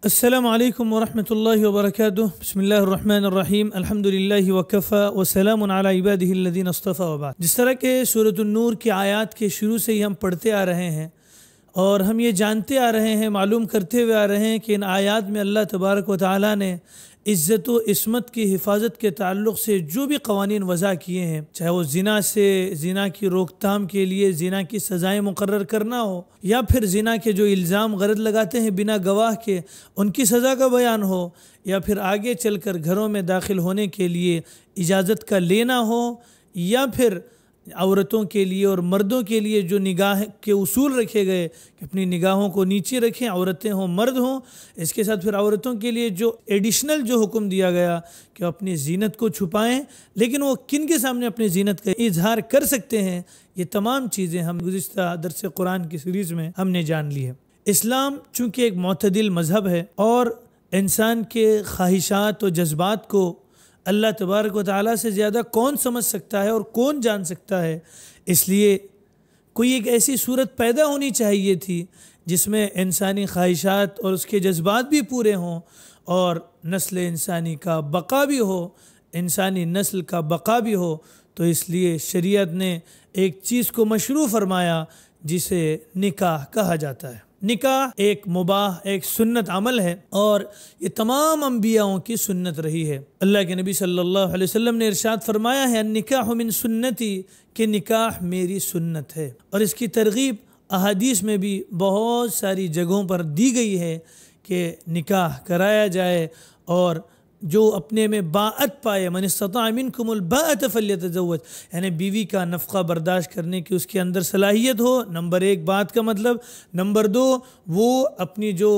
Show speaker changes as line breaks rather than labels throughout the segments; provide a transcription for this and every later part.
السلام علیکم ورحمۃ اللہ وبرکاتہ۔ بسم اللہ الرحمن الرحیم، الحمد للہ وکفی وسلام علی عبادہ الذین اصطفی وبعد۔ جس طرح کہ سورۃ النور کی آیات کے شروع سے ہی ہم پڑھتے آ رہے ہیں اور ہم یہ جانتے آ رہے ہیں، معلوم کرتے ہوئے آ رہے ہیں کہ ان آیات میں اللہ تبارک و تعالیٰ نے عزت و عصمت کی حفاظت کے تعلق سے جو بھی قوانین وضع کیے ہیں، چاہے وہ زنا کی روک تھام کے لیے زنا کی سزائیں مقرر کرنا ہو، یا پھر زنا کے جو الزام غرض لگاتے ہیں بنا گواہ کے ان کی سزا کا بیان ہو، یا پھر آگے چل کر گھروں میں داخل ہونے کے لیے اجازت کا لینا ہو، یا پھر عورتوں کے لیے اور مردوں کے لیے جو نگاہ کے اصول رکھے گئے کہ اپنی نگاہوں کو نیچے رکھیں، عورتیں ہوں مرد ہوں۔ اس کے ساتھ پھر عورتوں کے لیے جو ایڈیشنل جو حکم دیا گیا کہ اپنی زینت کو چھپائیں، لیکن وہ کن کے سامنے اپنی زینت کا اظہار کر سکتے ہیں، یہ تمام چیزیں ہم گزشتہ درس قرآن کی سیریز میں ہم نے جان لی ہے۔ اسلام چونکہ ایک معتدل مذہب ہے اور انسان کے خواہشات و جذبات کو اللہ تبارک و تعالیٰ سے زیادہ کون سمجھ سکتا ہے اور کون جان سکتا ہے، اس لیے کوئی ایک ایسی صورت پیدا ہونی چاہیے تھی جس میں انسانی خواہشات اور اس کے جذبات بھی پورے ہوں اور نسل انسانی کا بقا بھی ہو، انسانی نسل کا بقا بھی ہو۔ تو اس لیے شریعت نے ایک چیز کو مشروع فرمایا جسے نکاح کہا جاتا ہے۔ نکاح ایک مباح، ایک سنت عمل ہے اور یہ تمام انبیاءوں کی سنت رہی ہے۔ اللہ کے نبی صلی اللہ علیہ وسلم نے ارشاد فرمایا ہے، النکاح من سنتی، کہ نکاح میری سنت ہے، اور اس کی ترغیب احادیث میں بھی بہت ساری جگہوں پر دی گئی ہے کہ نکاح کرایا جائے، اور جو اپنے میں باعت پائے، من استطاع منکم الباءۃ فلیتزوج، یعنی بیوی کا نفقہ برداشت کرنے کی اس کے اندر صلاحیت ہو، نمبر ایک بات کا مطلب، نمبر دو وہ اپنی جو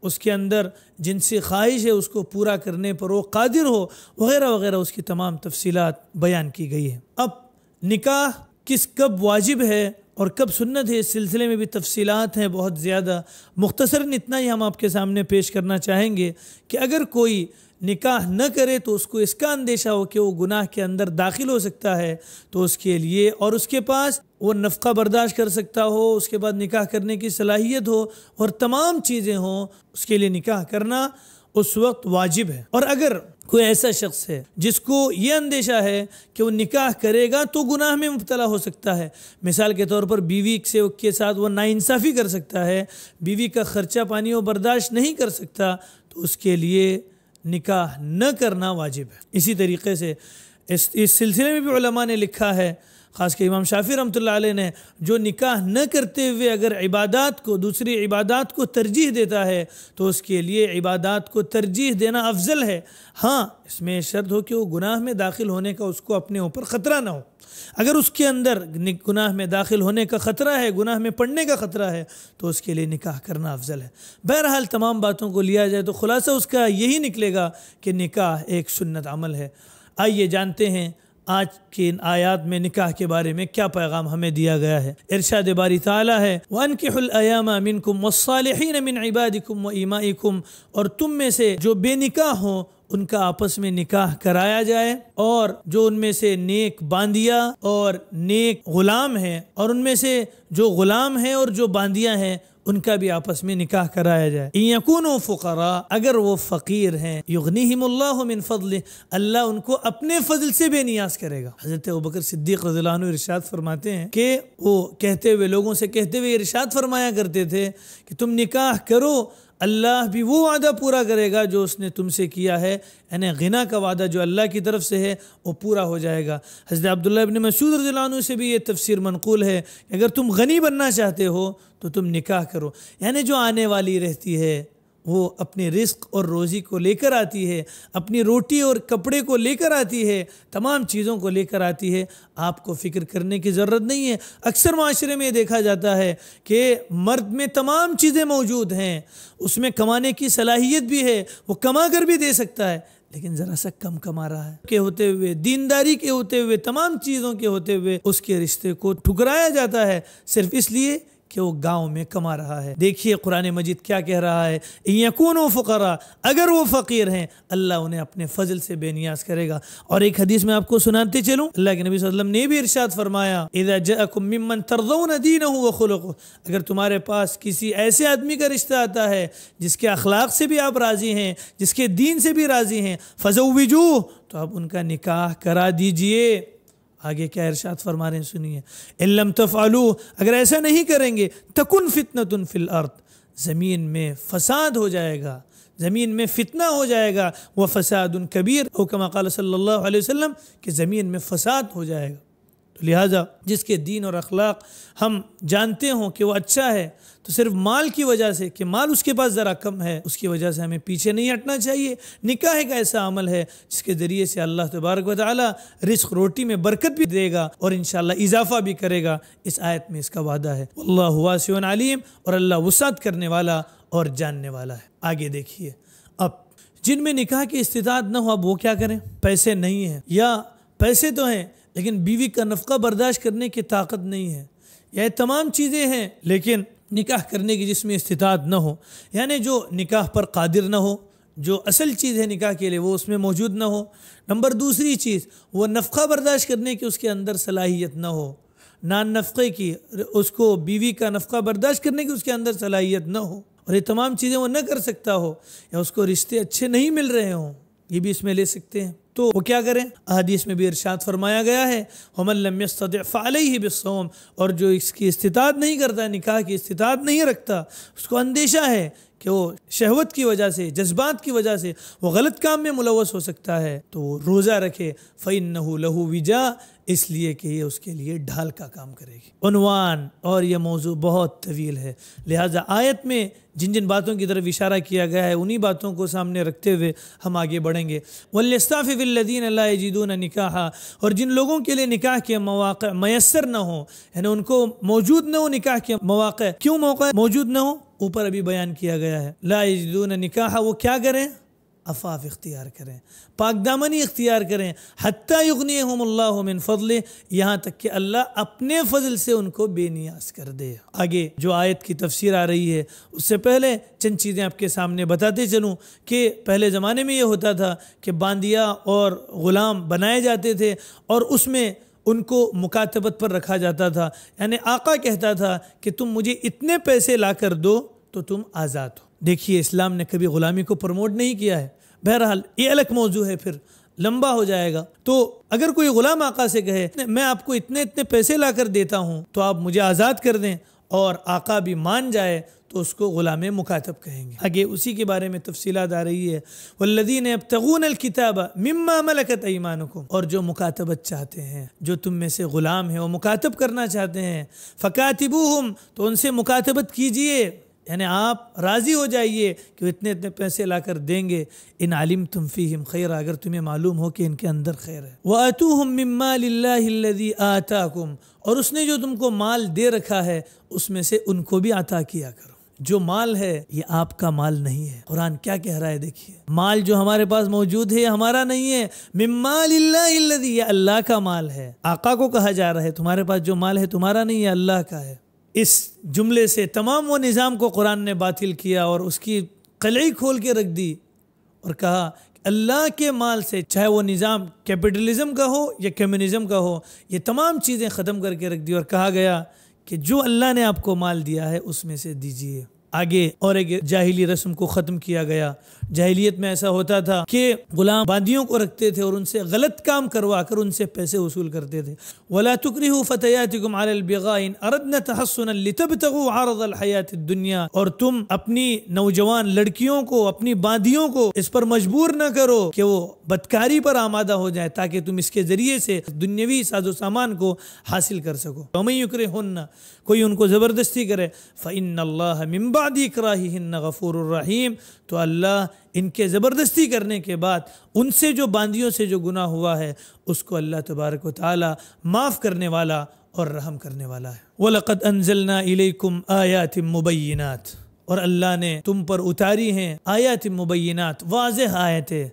اس کے اندر جنسی خواہش ہے اس کو پورا کرنے پر وہ قادر ہو، وغیرہ وغیرہ، اس کی تمام تفصیلات بیان کی گئی ہیں۔ اب نکاح کب واجب ہے اور کب سنت ہے، اس سلسلے میں بھی تفصیلات ہیں بہت زیادہ، مختصراً اتنا ہی ہم آپ کے سامنے پیش کرنا چاہیں گے کہ اگر کوئی نکاح نہ کرے تو اس کو اس کا اندیشہ ہو کہ وہ گناہ کے اندر داخل ہو سکتا ہے، تو اس کے لیے، اور اس کے پاس وہ نفقہ برداشت کر سکتا ہو، اس کے بعد نکاح کرنے کی صلاحیت ہو اور تمام چیزیں ہوں، اس کے لیے نکاح کرنا اس وقت واجب ہے۔ اور اگر کوئی ایسا شخص ہے جس کو یہ اندیشہ ہے کہ وہ نکاح کرے گا تو گناہ میں مبتلا ہو سکتا ہے، مثال کے طور پر بیوی کے ساتھ وہ ناانصافی کر سکتا ہے، بیوی کا خرچہ پانی وہ برداشت نہیں کر سکتا، تو اس کے لیے نکاح نہ کرنا واجب ہے۔ اسی طریقے سے اس سلسلے میں بھی علماء نے لکھا ہے، خاص کہ امام شافعی رحمۃ اللہ علیہ نے، جو نکاح نہ کرتے ہوئے اگر عبادات کو، دوسری عبادات کو ترجیح دیتا ہے تو اس کے لیے عبادات کو ترجیح دینا افضل ہے، ہاں اس میں شرط ہو کہ وہ گناہ میں داخل ہونے کا اس کو اپنے اوپر خطرہ نہ ہو۔ اگر اس کے اندر گناہ میں داخل ہونے کا خطرہ ہے، گناہ میں پڑنے کا خطرہ ہے، تو اس کے لیے نکاح کرنا افضل ہے۔ بہرحال تمام باتوں کو لیا جائے تو خلاصہ اس کا یہی نکلے گا کہ نکاح ایک سنت عمل ہے۔ آئیے جانتے ہیں آج کی ان آیات میں نکاح کے بارے میں کیا پیغام ہمیں دیا گیا ہے۔ ارشاد باری تعالیٰ ہے، وَأَنْكِحُوا الْأَيَامَ مِنْكُمْ وَالصَّالِحِينَ مِنْ عِبَادِكُمْ وَإِمَائِكُمْ، اور تم میں سے جو بے نکاح ہوں ان کا آپس میں نکاح کرایا جائے، اور جو ان میں سے نیک باندیاں اور نیک غلام ہیں، اور ان میں سے جو غلام ہیں اور جو باندیاں ہیں ان کا بھی آپس میں نکاح کرایا جائے۔ إِن يَكُونُوا فُقَرَاءَ، اگر وہ فقیر ہیں، يُغْنِيهِمُ اللَّهُ مِنْ فَضْلِهِ، اللہ ان کو اپنے فضل سے بے نیاز کرے گا۔ حضرت ابوبکر صدیق رضی اللہ عنہ ارشاد فرماتے ہیں کہ وہ لوگوں سے کہتے ہوئے ارشاد فرمایا کرتے تھے کہ تم نکاح کرو، اللہ بھی وہ وعدہ پورا کرے گا جو اس نے تم سے کیا ہے، یعنی غنا کا وعدہ جو اللہ کی طرف سے ہے وہ پورا ہو جائے گا۔ حضرت عبداللہ ابن مسعود رضی اللہ عنہ سے بھی یہ تفسیر منقول ہے کہ اگر تم غنی بننا چاہتے ہو تو تم نکاح کرو، یعنی جو آنے والی رہتی ہے وہ اپنی رزق اور روزی کو لے کر آتی ہے، اپنی روٹی اور کپڑے کو لے کر آتی ہے، تمام چیزوں کو لے کر آتی ہے، آپ کو فکر کرنے کی ضرورت نہیں ہے۔ اکثر معاشرے میں دیکھا جاتا ہے کہ مرد میں تمام چیزیں موجود ہیں، اس میں کمانے کی صلاحیت بھی ہے، وہ کما کر بھی دے سکتا ہے، لیکن ذرا سا کم کما رہا ہے کے ہوتے ہوئے، دینداری کے ہوتے ہوئے، تمام چیزوں کے ہوتے ہوئے اس کے رشتے کو ٹھکرایا جاتا ہے، صرف اس لیے کہ وہ گاؤں میں کما رہا ہے۔ دیکھیے قرآن مجید کیا کہہ رہا ہے، ان یکونوا فقراء، اگر وہ فقیر ہیں اللہ انہیں اپنے فضل سے بے نیاز کرے گا۔ اور ایک حدیث میں آپ کو سناتے چلوں، اللہ کے نبی صلی اللہ علیہ وسلم نے بھی ارشاد فرمایا، اذا جاءکم ممن ترضون دینہ وخلقہ، اگر تمہارے پاس کسی ایسے آدمی کا رشتہ آتا ہے جس کے اخلاق سے بھی آپ راضی ہیں، جس کے دین سے بھی راضی ہیں، فزوجوہ، تو آپ ان کا نکاح کرا دیجئے۔ آگے کیا ارشاد فرما رہے ہیں سنیے، ان لم تفعلوا، اگر ایسا نہیں کریں گے، تکن فتنۃ فی الارض، زمین میں فساد ہو جائے گا، زمین میں فتنہ ہو جائے گا، وفساد کبیر، او کما قال صلی اللہ علیہ وسلم، کہ زمین میں فساد ہو جائے گا۔ تو لہٰذا جس کے دین اور اخلاق ہم جانتے ہوں کہ وہ اچھا ہے، تو صرف مال کی وجہ سے کہ مال اس کے پاس ذرا کم ہے، اس کی وجہ سے ہمیں پیچھے نہیں ہٹنا چاہیے۔ نکاح ایک ایسا عمل ہے جس کے ذریعے سے اللہ تبارک و تعالی رزق روٹی میں برکت بھی دے گا اور انشاءاللہ اضافہ بھی کرے گا، اس آیت میں اس کا وعدہ ہے۔ واللہ واسع علیم، اور اللہ وسعت کرنے والا اور جاننے والا ہے۔ آگے دیکھیے، اب جن میں نکاح کی استطاعت نہ ہو، اب وہ کیا کریں؟ پیسے نہیں ہیں، یا پیسے تو ہیں لیکن بیوی کا نفقہ برداشت کرنے کی طاقت نہیں ہے، یا تمام چیزیں ہیں لیکن نکاح کرنے کی جس میں استطاعت نہ ہو، یعنی جو نکاح پر قادر نہ ہو، جو اصل چیز ہے نکاح کے لیے وہ اس میں موجود نہ ہو۔ نمبر دوسری چیز، وہ نفقہ برداشت کرنے کی اس کے اندر صلاحیت نہ ہو، نان نفقے کی، اس کو بیوی کا نفقہ برداشت کرنے کی اس کے اندر صلاحیت نہ ہو، اور یہ تمام چیزیں وہ نہ کر سکتا ہو، یا اس کو رشتے اچھے نہیں مل رہے ہوں، یہ بھی اس میں لے سکتے ہیں۔ تو وہ کیا کریں؟ احادیث میں بھی ارشاد فرمایا گیا ہے، وَمَن لَّمْ يَسْتَطِعْ فَعَلَيْهِ بِالصَّوْمِ، اور جو اس کی استطاعت نہیں کرتا، نکاح کی استطاعت نہیں رکھتا، اس کو اندیشہ ہے کہ وہ شہوت کی وجہ سے، جذبات کی وجہ سے وہ غلط کام میں ملوث ہو سکتا ہے، تو وہ روزہ رکھے، فَإِنَّهُ لَهُ وِجَاء، اس لیے کہ یہ اس کے لیے ڈھال کا کام کرے گی۔ عنوان، اور یہ موضوع بہت طویل ہے، لہٰذا آیت میں جن جن باتوں کی طرف اشارہ کیا گیا ہے انہی باتوں کو سامنے رکھتے ہوئے ہم آگے بڑھیں گے۔ وَلْيَسْتَعْفِفِ الَّذِينَ لَا يَجِدُونَ نِكَاحًا، اور جن لوگوں کے لیے نکاح کے مواقع میسر نہ ہوں، یعنی ان کو موجود نہ ہو نکاح کے مواقع، کیوں موقع موجود نہ ہو؟ اوپر ابھی بیان کیا گیا ہے، لا یجدون نکاحا، وہ کیا کریں؟ عفاف اختیار کریں، پاک دامنی اختیار کریں، حتی یغنیہم اللہ من فضلہ، یہاں تک کہ اللہ اپنے فضل سے ان کو بے نیاز کر دے۔ آگے جو آیت کی تفسیر آ رہی ہے اس سے پہلے چند چیزیں آپ کے سامنے بتاتے چلوں کہ پہلے زمانے میں یہ ہوتا تھا کہ باندیا اور غلام بنائے جاتے تھے، اور اس میں ان کو مکاتبت پر رکھا جاتا تھا، یعنی آقا کہتا تھا کہ تم مجھے اتنے پیسے لا کر دو تو تم آزاد ہو۔ دیکھیے اسلام نے کبھی غلامی کو پروموٹ نہیں کیا ہے، بہرحال یہ الگ موضوع ہے، پھر لمبا ہو جائے گا۔ تو اگر کوئی غلام آقا سے کہے میں آپ کو اتنے پیسے لا کر دیتا ہوں تو آپ مجھے آزاد کر دیں، اور آقا بھی مان جائے تو اس کو غلام مکاتب کہیں گے۔ آگے اسی کے بارے میں تفصیلات آ رہی ہے، والذین یبتغون الکتاب مما ملکت ایمانکم، اور جو مکاتبت چاہتے ہیں، جو تم میں سے غلام ہیں وہ مکاتب کرنا چاہتے ہیں، فکاتبوہم، تو ان سے مکاتبت کیجئے، یعنی آپ راضی ہو جائیے کہ وہ اتنے پیسے لا کر دیں گے، ان علمتم فیہم خیرا، اگر تمہیں معلوم ہو کہ ان کے اندر خیر ہے، وَآتُوهُم مِّن مَّالِ اللَّهِ الَّذِي آتَاكُمْ، اور اس نے جو تم کو مال دے رکھا ہے اس میں سے ان کو بھی عطا کیا کرو۔ جو مال ہے یہ آپ کا مال نہیں ہے، قرآن کیا کہہ رہا ہے دیکھیے، مال جو ہمارے پاس موجود ہے ہمارا نہیں ہے، مِّن مَّالِ اللَّهِ الَّذِي، یہ اللہ کا مال ہے۔ آقا کو کہا جا رہا ہے تمہارے پاس جو مال ہے تمہارا نہیں ہے، اللہ کا ہے۔ اس جملے سے تمام وہ نظام کو قرآن نے باطل کیا اور اس کی قلعی کھول کے رکھ دی، اور کہا کہ اللہ کے مال سے، چاہے وہ نظام کیپٹلزم کا ہو یا کمیونزم کا ہو، یہ تمام چیزیں ختم کر کے رکھ دی، اور کہا گیا کہ جو اللہ نے آپ کو مال دیا ہے اس میں سے دیجیے۔ آگے اور ایک جاہلی رسم کو ختم کیا گیا۔ جاہلیت میں ایسا ہوتا تھا کہ غلام باندیوں کو رکھتے تھے اور ان سے غلط کام کروا کر ان سے پیسے وصول کرتے تھے۔ وَلَا تُكْرِهُ فَتَيَاتِكُمْ عَلَى الْبِغَاءِ إِنْ أَرَدْنَ تَحَصُّنًا لِتَبْتَغُوا عَرَضَ الْحَيَاةِ الدُّنْيَا، اور تم اپنی نوجوان لڑکیوں کو، اپنی باندیوں کو اس پر مجبور نہ کرو کہ وہ بدکاری پر آمادہ ہو جائے، تاکہ تم اس کے ذریعے سے دنیاوی ساز و سامان کو حاصل کر سکو۔ وَمَن يُكْرِهُنَّ، کوئی ان کو زبردستی کرے، فَإِنَّ اللَّهَ مِن بَعْدِ إِكْرَاهِهِنَّ غَفُورٌ رَحِيمٌ، تو اللہ ان کے زبردستی کرنے کے بعد ان سے جو باندیوں سے جو گناہ ہوا ہے اس کو اللہ تبارک و تعالی معاف کرنے والا اور رحم کرنے والا ہے۔ وَلَقَدْ أَنزَلْنَا إِلَيْكُمْ آيَاتٍ مُبَيِّنَاتٍ، اور اللہ نے تم پر اتاری ہیں آیات مبینات، واضح آیتیں،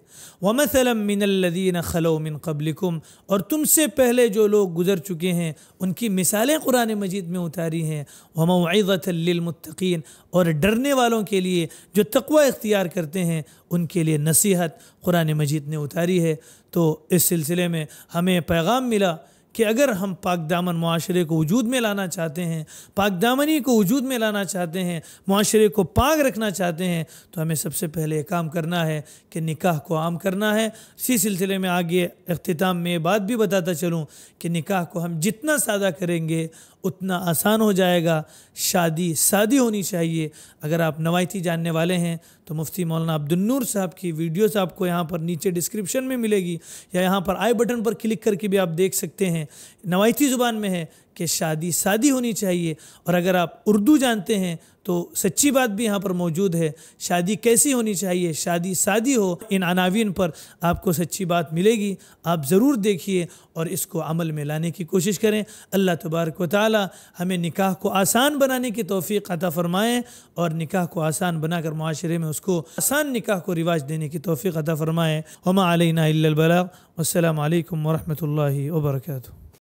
وَمَثَلًا مِّنَ الَّذِينَ خَلَوْا مِن قَبْلِكُمْ، اور تم سے پہلے جو لوگ گزر چکے ہیں ان کی مثالیں قرآن مجید میں اتاری ہیں، وَمَوْعِظَةً لِّلْمُتَّقِينَ، اور ڈرنے والوں کے لیے جو تقوی اختیار کرتے ہیں ان کے لیے نصیحت قرآن مجید نے اتاری ہے۔ تو اس سلسلے میں ہمیں پیغام ملا کہ اگر ہم پاک دامن معاشرے کو وجود میں لانا چاہتے ہیں، پاک دامنی کو وجود میں لانا چاہتے ہیں، معاشرے کو پاک رکھنا چاہتے ہیں، تو ہمیں سب سے پہلے یہ کام کرنا ہے کہ نکاح کو عام کرنا ہے۔ اسی سلسلے میں آگے اختتام میں یہ بات بھی بتاتا چلوں کہ نکاح کو ہم جتنا سادہ کریں گے اتنا آسان ہو جائے گا۔ شادی سادی ہونی چاہیے۔ اگر آپ نوائتی جاننے والے ہیں تو مفتی مولانا عبد النور صاحب کی ویڈیوز آپ کو یہاں پر نیچے ڈسکرپشن میں ملے گی، یا یہاں پر آئی بٹن پر کلک کر کے بھی آپ دیکھ سکتے ہیں۔ نوائتی زبان میں ہے کہ شادی سادی ہونی چاہیے، اور اگر آپ اردو جانتے ہیں تو سچی بات بھی یہاں پر موجود ہے، شادی کیسی ہونی چاہیے، شادی سادی ہو۔ ان عناوین پر آپ کو سچی بات ملے گی، آپ ضرور دیکھیے اور اس کو عمل میں لانے کی کوشش کریں۔ اللہ تبارک و تعالی ہمیں نکاح کو آسان بنانے کی توفیق عطا فرمائے، اور نکاح کو آسان بنا کر معاشرے میں اس کو آسان نکاح کو رواج دینے کی توفیق عطا فرمائے۔ وما علینا الا البلاغ، والسلام علیکم ورحمۃ اللہ وبرکاتہ۔